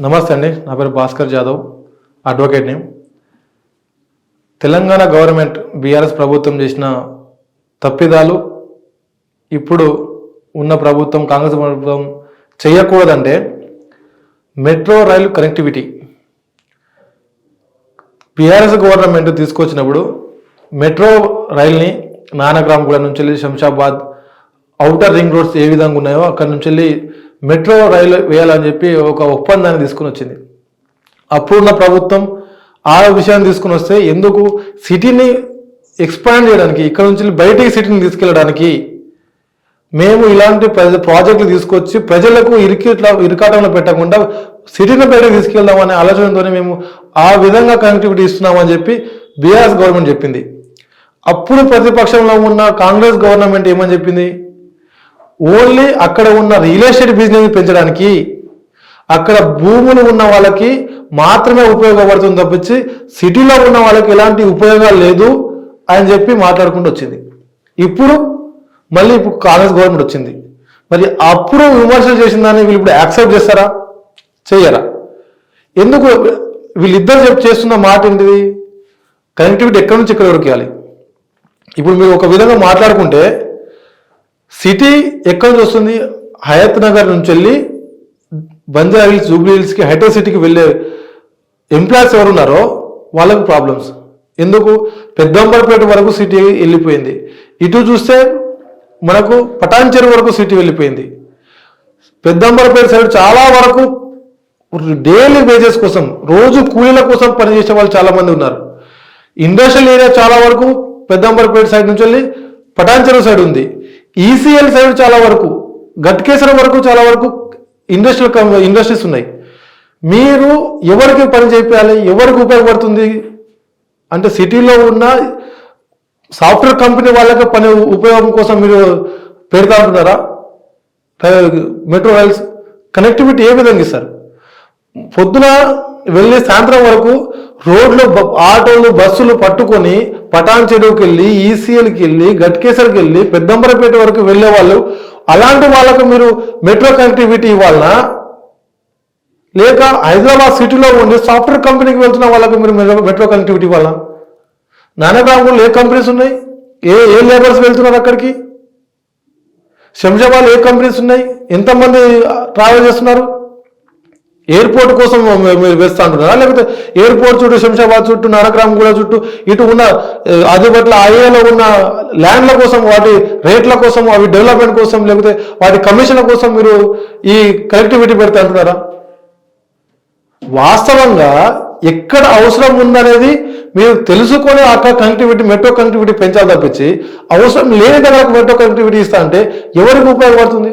నమస్తే అండి, నా పేరు భాస్కర్ జాదవ్, అడ్వకేట్ని. తెలంగాణ గవర్నమెంట్ బీఆర్ఎస్ ప్రభుత్వం చేసిన తప్పిదాలు ఇప్పుడు ఉన్న ప్రభుత్వం కాంగ్రెస్ ప్రభుత్వం చేయకూడదంటే మెట్రో రైలు కనెక్టివిటీ బీఆర్ఎస్ గవర్నమెంట్ తీసుకొచ్చినప్పుడు మెట్రో రైల్ని నానక్రామ్గూడ నుంచి వెళ్ళి శంషాబాద్ ఔటర్ రింగ్ రోడ్స్ ఏ విధంగా ఉన్నాయో అక్కడ నుంచి వెళ్ళి మెట్రో రైలు వేయాలని చెప్పి ఒక ఒప్పందాన్ని తీసుకుని వచ్చింది. అప్పుడున్న ప్రభుత్వం ఆ విషయాన్ని తీసుకుని వస్తే ఎందుకు సిటీని ఎక్స్పాండ్ చేయడానికి, ఇక్కడ నుంచి బయటికి సిటీని తీసుకెళ్ళడానికి మేము ఇలాంటి ప్రాజెక్టులు తీసుకొచ్చి ప్రజలకు ఇరుకాటంలో పెట్టకుండా సిటీని బయటకు తీసుకెళ్దామనే ఆలోచనతోనే మేము ఆ విధంగా కనెక్టివిటీ ఇస్తున్నామని చెప్పి బీఆర్ఎస్ గవర్నమెంట్ చెప్పింది. అప్పుడు ప్రతిపక్షంలో ఉన్న కాంగ్రెస్ గవర్నమెంట్ ఏమని చెప్పింది, ఓన్లీ అక్కడ ఉన్న రియల్ ఎస్టేట్ బిజినెస్ పెంచడానికి, అక్కడ భూములు ఉన్న వాళ్ళకి మాత్రమే ఉపయోగపడుతుంది తప్పించి సిటీలో ఉన్న వాళ్ళకి ఎలాంటి ఉపయోగాలు లేదు అని చెప్పి మాట్లాడుకుంటూ వచ్చింది. ఇప్పుడు కాంగ్రెస్ గవర్నమెంట్ వచ్చింది. మరి అప్పుడు విమర్శలు చేసిన దాన్ని వీళ్ళు ఇప్పుడు యాక్సెప్ట్ చేస్తారా, చెయ్యరా? ఎందుకు వీళ్ళిద్దరు చేస్తున్న మాట ఏంటిది, కనెక్టివిటీ ఎక్కడి నుంచి ఎక్కడి వరకు ఇవ్వాలి? ఇప్పుడు మీరు ఒక విధంగా మాట్లాడుకుంటే సిటీ ఎక్కడి నుంచి వస్తుంది, హయత్ నగర్ నుంచి వెళ్ళి బంజారా హిల్స్, జూబ్లీ హిల్స్కి, హైటెక్ సిటీకి వెళ్ళే ఎంప్లాయీస్ ఎవరున్నారో వాళ్ళకు ప్రాబ్లమ్స్. ఎందుకు పెద్దంబరపేట వరకు సిటీ వెళ్ళిపోయింది, ఇటు చూస్తే మనకు పటాన్చెరు వరకు సిటీ వెళ్ళిపోయింది. పెద్దంబరపేట సైడ్ చాలా వరకు డైలీ వేజెస్ కోసం, రోజు కూలీల కోసం పనిచేసే వాళ్ళు చాలా మంది ఉన్నారు. ఇండస్ట్రియల్ ఏరియా చాలా వరకు పెద్దంబరపేట సైడ్ నుంచి వెళ్ళి పటాన్చెరు సైడ్ ఉంది. ఈసీఎల్ సైడ్ చాలా వరకు, గట్కేసర వరకు చాలా వరకు ఇండస్ట్రీస్ ఉన్నాయి. మీరు ఎవరికి పని చేయాలి, ఎవరికి ఉపయోగపడుతుంది అంటే సిటీలో ఉన్న సాఫ్ట్వేర్ కంపెనీ వాళ్ళకి పని ఉపయోగం కోసం మీరు పెడతా ఉంటున్నారా? మెట్రో రైల్స్ కనెక్టివిటీ ఏ విధంగా ఇస్తారు? పొద్దున వెళ్ళి సాయంత్రం వరకు రోడ్లు, ఆటోలు, బస్సులు పట్టుకొని పటాన్ చెరువుకి వెళ్ళి, ఈసీఎల్కి వెళ్ళి, గట్కేసర్కి వెళ్ళి, పెద్దంబరపేట వరకు వెళ్ళే వాళ్ళు, అలాంటి వాళ్ళకు మీరు మెట్రో కనెక్టివిటీ ఇవ్వాలనా, లేక హైదరాబాద్ సిటీలో ఉండి సాఫ్ట్వేర్ కంపెనీకి వెళ్తున్న వాళ్ళకు మీరు మెట్రో కనెక్టివిటీ ఇవ్వాలా? నానక్రామ్గూడలో ఏ కంపెనీస్ ఉన్నాయి, ఏ లేబర్స్ వెళ్తున్నారు అక్కడికి? శంషాబాద్లో ఏ కంపెనీస్ ఉన్నాయి, ఎంతమంది ట్రావెల్ చేస్తున్నారు? ఎయిర్పోర్ట్ కోసం మీరు వేస్తా అంటున్నారా, లేకపోతే ఎయిర్పోర్ట్ చుట్టూ, శంషాబాద్ చుట్టూ, నానక్రామ్గూడ చుట్టూ, ఇటు ఉన్న ఆదిపట్ల ఐఏలో ఉన్న ల్యాండ్ల కోసం, వాటి రేట్ల కోసం, అవి డెవలప్మెంట్ కోసం, లేకపోతే వాటి కమిషన్ల కోసం మీరు ఈ కనెక్టివిటీ పెడతా అంటున్నారా? వాస్తవంగా ఎక్కడ అవసరం ఉందనేది మీరు తెలుసుకొని అక్కడ కనెక్టివిటీ, మెట్రో కనెక్టివిటీ పెంచాలి తప్పించి అవసరం లేని దగ్గరకు మెట్రో కనెక్టివిటీ ఇస్తా అంటే ఎవరికి ఉపయోగపడుతుంది?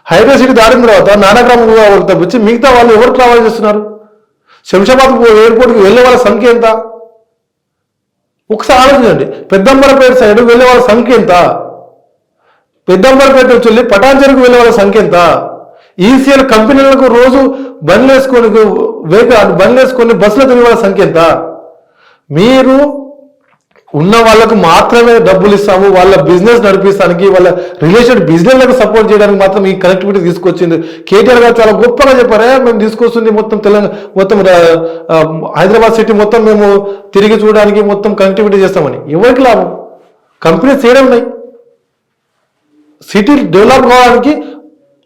హైవే సిటీ దాటిన తర్వాత నానక్రామ్గూడ తప్పించి మిగతా వాళ్ళు ఎవరు ట్రావెల్ చేస్తున్నారు? శంషాబాద్ ఎయిర్పోర్ట్కి వెళ్ళే వాళ్ళ సంఖ్య ఎంత? ఒకసారి ఆలోచించండి. పెద్దంబరపేట సైడ్ వెళ్ళే వాళ్ళ సంఖ్య ఎంత? పెద్దంబరపేట నుంచి వెళ్ళి పటాన్చెరుకు వెళ్ళే వాళ్ళ సంఖ్య ఎంత? ఈసీఎల్ కంపెనీలకు రోజు బండ్లు వేసుకొని బస్సులో తిరిగే వాళ్ళ సంఖ్య ఎంత? మీరు ఉన్న వాళ్ళకు మాత్రమే డబ్బులు ఇస్తాము, వాళ్ళ బిజినెస్ నడిపిస్తానికి, వాళ్ళ రిలేటెడ్ బిజినెస్లకు సపోర్ట్ చేయడానికి మాత్రం ఈ కనెక్టివిటీ తీసుకొచ్చింది. కేటీఆర్ గారు చాలా గొప్పగా చెప్పారే, మేము తీసుకొస్తుంది మొత్తం మొత్తం హైదరాబాద్ సిటీ మొత్తం మేము తిరిగి చూడడానికి మొత్తం కనెక్టివిటీ చేస్తామని. ఎవరికి లాభం? కంపెనీస్ చేయడం ఉన్నాయి. సిటీ డెవలప్ కావడానికి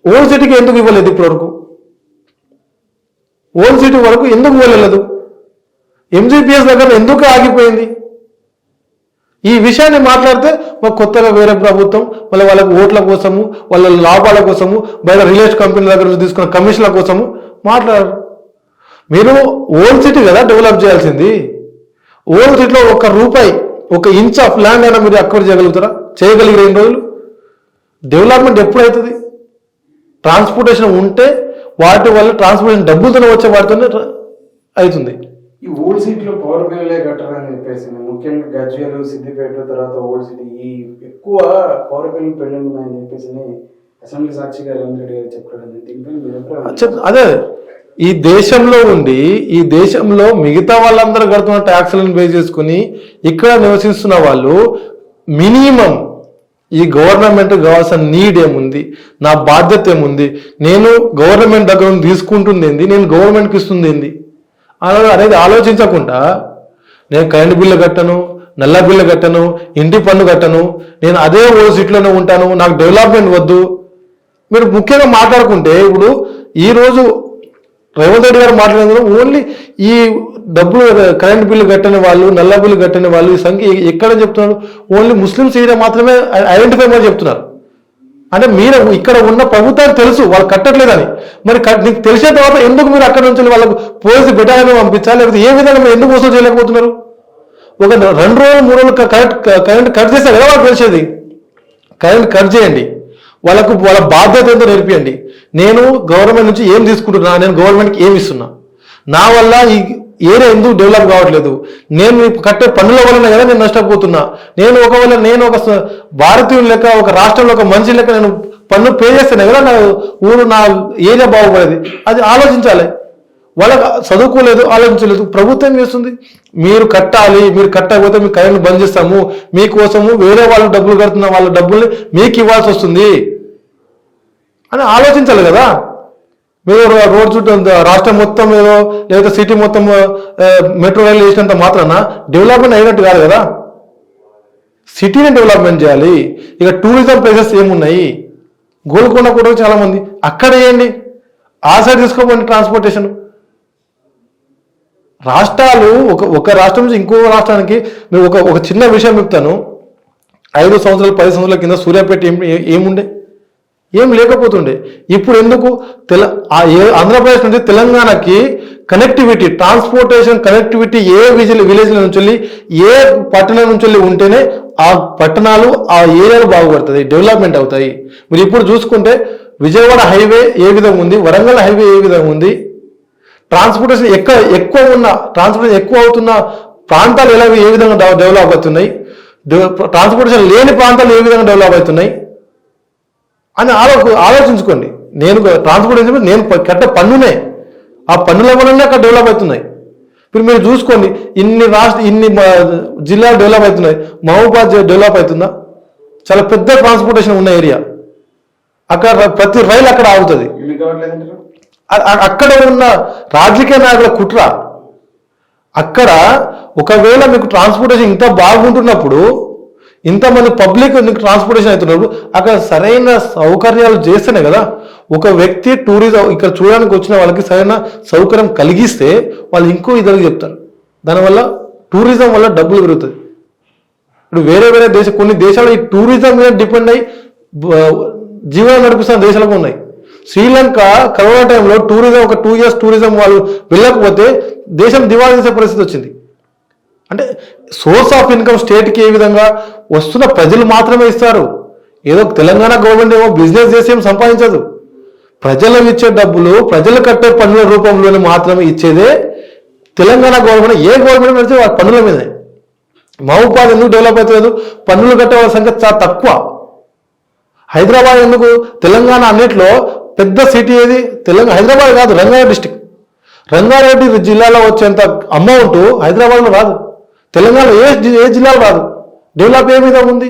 ఓల్డ్ సిటీకి ఎందుకు ఇవ్వలేదు? ఇప్పటివరకు ఓల్డ్ సిటీ వరకు ఎందుకు వెళ్ళలేదు? ఎంజీపీఎస్ దగ్గర ఎందుకు ఆగిపోయింది? ఈ విషయాన్ని మాట్లాడితే కొత్తగా వేరే ప్రభుత్వం మళ్ళీ వాళ్ళకి ఓట్ల కోసము, వాళ్ళ లాభాల కోసము, బయట రియల్ కంపెనీల దగ్గర నుంచి తీసుకున్న కమిషన్ల కోసము మాట్లాడరు. మీరు ఓల్డ్ సిటీ కదా డెవలప్ చేయాల్సింది. ఓల్డ్ సిటీలో ఒక ఇంచ్ ఆఫ్ ల్యాండ్ అయినా మీరు అక్కడ చేయగలుగుతారా? చేయగలిగిన 2 రోజులు డెవలప్మెంట్ ఎప్పుడవుతుంది? ట్రాన్స్పోర్టేషన్ ఉంటే వాటి వల్ల ట్రాన్స్పోర్టేషన్ డబ్బులతో వచ్చే వాటితోనే అవుతుంది. ఈ ఓల్డ్ సిటీలో పవర్ ప్లాంట్లే కట్టారని చెప్పేసి, ముఖ్యంగా గజ్వేల్, సిద్దిపేట, తర్వాత ఓల్డ్ సిటీ ఈ ఎక్కువ పవర్ ప్లాంట్ పెండింగ్ ఉన్నాయని చెప్పేసి అసెంబ్లీ సాక్షిగా రేవంత్ రెడ్డి గారు చెప్పారు. అదే ఈ దేశంలో ఉండి, ఈ దేశంలో మిగతా వాళ్ళందరూ కడుతున్న ట్యాక్స్లను బేస్ చేసుకుని ఇక్కడ నివసిస్తున్న వాళ్ళు మినిమం ఈ గవర్నమెంట్ కావాల్సిన నీడ్ ఏముంది, నా బాధ్యత ఏముంది, నేను గవర్నమెంట్ దగ్గర నుంచి తీసుకుంటుంది ఏంది, నేను గవర్నమెంట్కి ఇస్తుంది ఏంది అనేది ఆలోచించకుండా నేను కరెంట్ బిల్లు కట్టను, నల్ల బిల్లు కట్టను, ఇంటి పన్ను కట్టను, నేను అదే ఓ సీట్లోనే ఉంటాను, నాకు డెవలప్మెంట్ వద్దు. మీరు ముఖ్యంగా మాట్లాడుకుంటే ఇప్పుడు ఈరోజు రేవంత్ రెడ్డి గారు మాట్లాడేందుకు ఓన్లీ ఈ డబ్బులు కరెంట్ బిల్లు కట్టని వాళ్ళు, నల్ల బిల్లు కట్టని వాళ్ళు ఈ సంఖ్య ఎక్కడ చెప్తున్నారు, ఓన్లీ ముస్లిమ్స్ ఏరియా మాత్రమే ఐడెంటిఫై అని చెప్తున్నారు. అంటే మీరు ఇక్కడ ఉన్న ప్రభుత్వానికి తెలుసు వాళ్ళు కట్టట్లేదని, మరి నీకు తెలిసిన తర్వాత ఎందుకు మీరు అక్కడ నుంచి వాళ్ళకు పోలీసు బెటాలియన్ పంపించాలి, లేకపోతే ఏ విధంగా మీరు ఎందుకు వసూలు చేయలేకపోతున్నారు? ఒక 2 రోజులు 3 రోజులు కరెంట్ కట్ చేస్తే కదా వాళ్ళకి తెలిసేది. కరెంట్ కట్ చేయండి, వాళ్ళకు వాళ్ళ బాధ్యత ఏంటో నేర్పియండి. నేను గవర్నమెంట్ నుంచి ఏం తీసుకుంటున్నా, నేను గవర్నమెంట్కి ఏమి ఇస్తున్నా, నా వల్ల ఈ ఏరియా ఎందుకు డెవలప్ కావట్లేదు, నేను కట్టే పన్నుల వలన కదా నేను నష్టపోతున్నా, నేను ఒక భారతీయుని లెక్క, ఒక రాష్ట్రంలో ఒక మనిషి లెక్క నేను పన్ను పే చేస్తేనే కదా నా ఊరు, నా ఏరియా బాగుపడేది. అది ఆలోచించాలి. వాళ్ళకి చదువుకోలేదు, ఆలోచించలేదు. ప్రభుత్వం చేస్తుంది, మీరు కట్టాలి, మీరు కట్టకపోతే మీకు కరెంట్ బంద్ చేస్తాము, మీకోసము వేరే వాళ్ళు డబ్బులు కడుతున్న వాళ్ళ డబ్బుల్ని మీకు ఇవ్వాల్సి వస్తుంది అని ఆలోచించాలి కదా. మీరు రోడ్ చుట్టూ రాష్ట్రం మొత్తం ఏదో లేదా సిటీ మొత్తం మెట్రో రైలు వేసినంత మాత్రాన డెవలప్మెంట్ అయినట్టు కాదు కదా. సిటీని డెవలప్మెంట్ చేయాలి. ఇక టూరిజం ప్లేసెస్ ఏమున్నాయి, గోల్కొండ కూడా చాలా మంది అక్కడ వేయండి, ఆ సైడ్ తీసుకోపోండి ట్రాన్స్పోర్టేషన్. రాష్ట్రాలు ఒక రాష్ట్రం నుంచి ఇంకో రాష్ట్రానికి మీరు ఒక చిన్న విషయం చెప్తాను. 5 సంవత్సరాలు 10 సంవత్సరాల కింద సూర్యాపేట ఏముండే, ఏం లేకపోతుండే. ఇప్పుడు ఎందుకు ఆంధ్రప్రదేశ్ నుంచి తెలంగాణకి కనెక్టివిటీ, ట్రాన్స్పోర్టేషన్ కనెక్టివిటీ ఏ విలేజ్ నుంచి వెళ్ళి ఏ పట్టణం నుంచి వెళ్ళి ఉంటేనే ఆ పట్టణాలు ఆ ఏరియాలు బాగుపడుతుంది, డెవలప్మెంట్ అవుతాయి. మీరు ఇప్పుడు చూసుకుంటే విజయవాడ హైవే ఏ విధంగా ఉంది, వరంగల్ హైవే ఏ విధంగా ఉంది, ట్రాన్స్పోర్టేషన్ ట్రాన్స్పోర్టేషన్ ఎక్కువ అవుతున్న ప్రాంతాలు ఏ విధంగా డెవలప్ అవుతున్నాయి, ట్రాన్స్పోర్టేషన్ లేని ప్రాంతాలు ఏ విధంగా డెవలప్ అవుతున్నాయి అని ఆలోచించుకోండి. నేను ట్రాన్స్పోర్టేషన్ నేను కట్టే పన్నునే, ఆ పన్నుల వలనే అక్కడ డెవలప్ అవుతున్నాయి. ఇప్పుడు మీరు చూసుకోండి, ఇన్ని జిల్లాలు డెవలప్ అవుతున్నాయి, మహబూబాద్ డెవలప్ అవుతుందా? చాలా పెద్ద ట్రాన్స్పోర్టేషన్ ఉన్న ఏరియా, అక్కడ ప్రతి రైలు అక్కడ ఆగుతుంది. అక్కడ ఉన్న రాజకీయ నాయకుల కుట్ర. అక్కడ ఒకవేళ మీకు ట్రాన్స్పోర్టేషన్ ఇంత బాగుంటున్నప్పుడు, ఇంతమంది పబ్లిక్ నీకు ట్రాన్స్పోర్టేషన్ అవుతున్నప్పుడు అక్కడ సరైన సౌకర్యాలు చేస్తేనే కదా ఒక వ్యక్తి టూరిజం ఇక్కడ చూడడానికి వచ్చిన వాళ్ళకి సరైన సౌకర్యం కలిగిస్తే వాళ్ళు ఇంకో ఇద్దరికి చెప్తారు. దానివల్ల టూరిజం వల్ల డబ్బులు పెరుగుతుంది. ఇప్పుడు వేరే కొన్ని దేశాలు ఈ టూరిజం మీద డిపెండ్ అయ్యి జీవనం నడిపిస్తున్న దేశాలకు ఉన్నాయి. శ్రీలంక కరోనా టైంలో టూరిజం ఒక 2 years టూరిజం వాళ్ళు వెళ్ళకపోతే దేశం దివాళా చేసే పరిస్థితి వచ్చింది. అంటే సోర్స్ ఆఫ్ ఇన్కమ్ స్టేట్కి ఏ విధంగా వస్తున్న ప్రజలు మాత్రమే ఇస్తారు. ఏదో తెలంగాణ గవర్నమెంట్ ఏమో బిజినెస్ చేసి ఏం సంపాదించదు. ప్రజలకు ఇచ్చే డబ్బులు ప్రజలు కట్టే పన్నుల రూపంలోనే మాత్రమే ఇచ్చేదే తెలంగాణ గవర్నమెంట్. ఏ గవర్నమెంట్ నడిచే వాళ్ళ పన్నుల మీదే. మహబూబాద్ ఎందుకు డెవలప్ అవుతుంది, పన్నులు కట్టే వాళ్ళ సంఖ్య చాలా తక్కువ. హైదరాబాద్ ఎందుకు, తెలంగాణ అన్నిట్లో పెద్ద సిటీ ఏది హైదరాబాద్ కాదు, రంగారెడ్డి డిస్టిక్. రంగారెడ్డి జిల్లాలో వచ్చేంత అమౌంట్ హైదరాబాద్లో రాదు, తెలంగాణలో ఏ జిల్లాలో రాదు. డెవలప్ ఏ విధంగా ఉంది?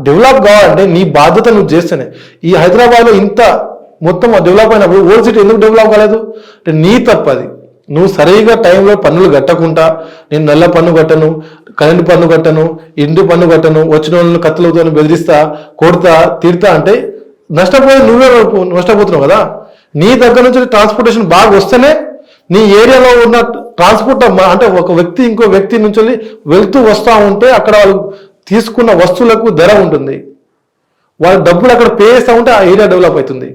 డెవలప్ కావాలంటే నీ బాధ్యత నువ్వు చేస్తేనే. ఈ హైదరాబాద్లో ఇంత మొత్తం డెవలప్ అయినప్పుడు ఓల్డ్ సిటీ ఎందుకు డెవలప్ కాలేదు అంటే నీ తప్పది. నువ్వు సరిగా టైంలో పన్నులు కట్టకుండా, నేను నల్ల పన్ను కట్టను, కరెంటు పన్ను కట్టను, ఇంటి పన్ను కట్టను, వచ్చిన వాళ్ళని కత్తులతో బెదిరిస్తా, కొడతా, తిడతా అంటే నువ్వే నష్టపోతున్నావు కదా. నీ దగ్గర నుంచి ట్రాన్స్పోర్టేషన్ బాగా వస్తేనే నీ ఏరియాలో ఉన్న ట్రాన్స్పోర్ట్ అంటే ఒక వ్యక్తి ఇంకో వ్యక్తి నుంచి వెళ్తూ వస్తూ ఉంటే అక్కడ వాళ్ళు తీసుకున్న వస్తువులకు ధర ఉంటుంది, వాళ్ళ డబ్బులు అక్కడ పే చేస్తూ ఉంటే ఆ ఏరియా డెవలప్ అవుతుంది.